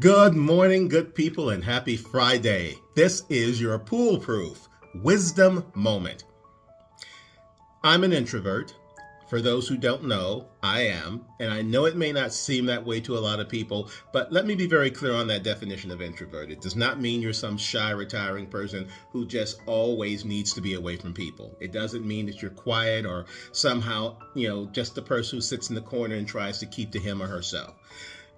Good morning, good people, and happy Friday. This is your PoolePRoof Wisdom Moment. I'm an introvert. For those who don't know, I am, and I know it may not seem that way to a lot of people, but let me be very clear on that definition of introvert. It does not mean you're some shy, retiring person who just always needs to be away from people. It doesn't mean that you're quiet or somehow, just the person who sits in the corner and tries to keep to him or herself.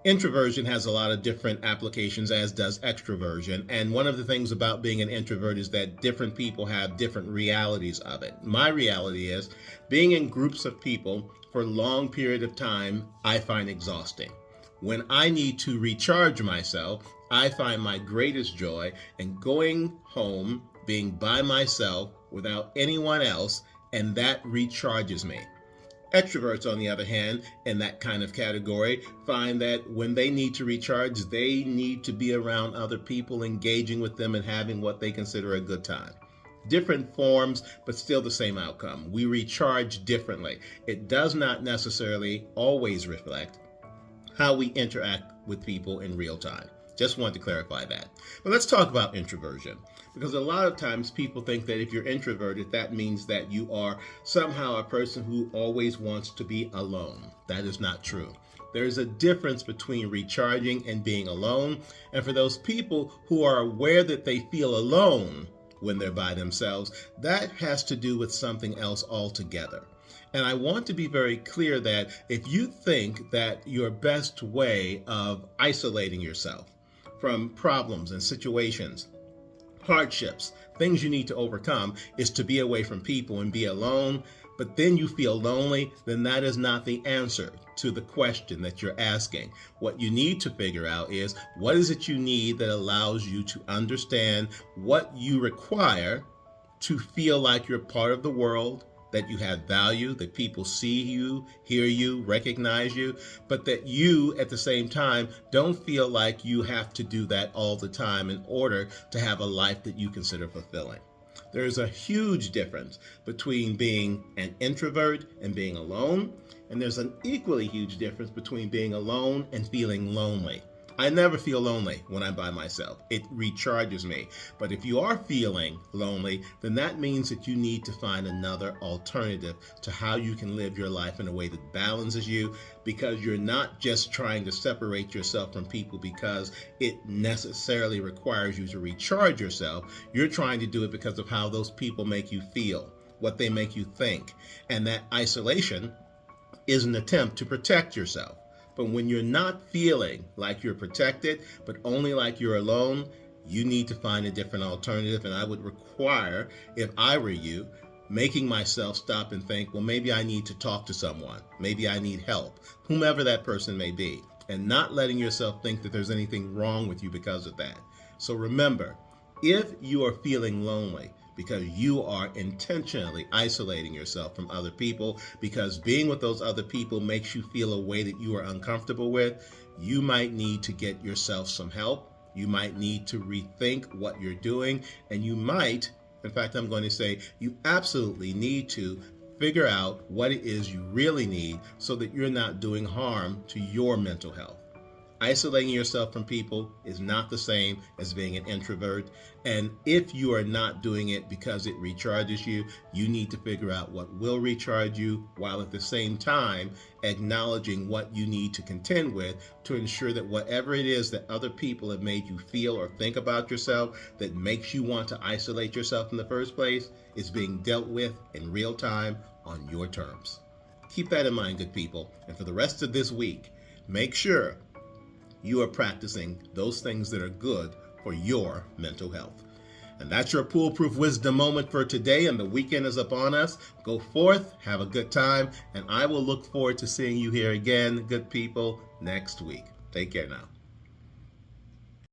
Introversion has a lot of different applications, as does extroversion. And one of the things about being an introvert is that different people have different realities of it. My reality is being in groups of people for a long period of time, I find exhausting. When I need to recharge myself, I find my greatest joy in going home, being by myself without anyone else, and that recharges me. Extroverts, on the other hand, in that kind of category, find that when they need to recharge, they need to be around other people, engaging with them and having what they consider a good time. Different forms, but still the same outcome. We recharge differently. It does not necessarily always reflect how we interact with people in real time. Just want to clarify that. But let's talk about introversion, because a lot of times people think that if you're introverted, that means that you are somehow a person who always wants to be alone. That is not true. There's a difference between recharging and being alone. And for those people who are aware that they feel alone when they're by themselves, that has to do with something else altogether. And I want to be very clear that if you think that your best way of isolating yourself from problems and situations, hardships, things you need to overcome, is to be away from people and be alone, but then you feel lonely, then that is not the answer to the question that you're asking. What you need to figure out is, what is it you need that allows you to understand what you require to feel like you're part of the world, that you have value, that people see you, hear you, recognize you, but that you, at the same time, don't feel like you have to do that all the time in order to have a life that you consider fulfilling. There's a huge difference between being an introvert and being alone, and there's an equally huge difference between being alone and feeling lonely. I never feel lonely when I'm by myself. It recharges me. But if you are feeling lonely, then that means that you need to find another alternative to how you can live your life in a way that balances you, because you're not just trying to separate yourself from people because it necessarily requires you to recharge yourself. You're trying to do it because of how those people make you feel, what they make you think. And that isolation is an attempt to protect yourself. But when you're not feeling like you're protected, but only like you're alone, you need to find a different alternative. And I would require, if I were you, making myself stop and think, well, maybe I need to talk to someone. Maybe I need help, whomever that person may be, and not letting yourself think that there's anything wrong with you because of that. So remember, if you are feeling lonely, because you are intentionally isolating yourself from other people, because being with those other people makes you feel a way that you are uncomfortable with, you might need to get yourself some help. You might need to rethink what you're doing, and you might, in fact, I'm going to say you absolutely need to figure out what it is you really need so that you're not doing harm to your mental health. Isolating yourself from people is not the same as being an introvert. And if you are not doing it because it recharges you, you need to figure out what will recharge you, while at the same time acknowledging what you need to contend with to ensure that whatever it is that other people have made you feel or think about yourself that makes you want to isolate yourself in the first place is being dealt with in real time on your terms. Keep that in mind, good people. And for the rest of this week, make sure you are practicing those things that are good for your mental health. And that's your PooleProof Wisdom Moment for today, and the weekend is upon us. Go forth, have a good time, and I will look forward to seeing you here again, good people, next week. Take care now.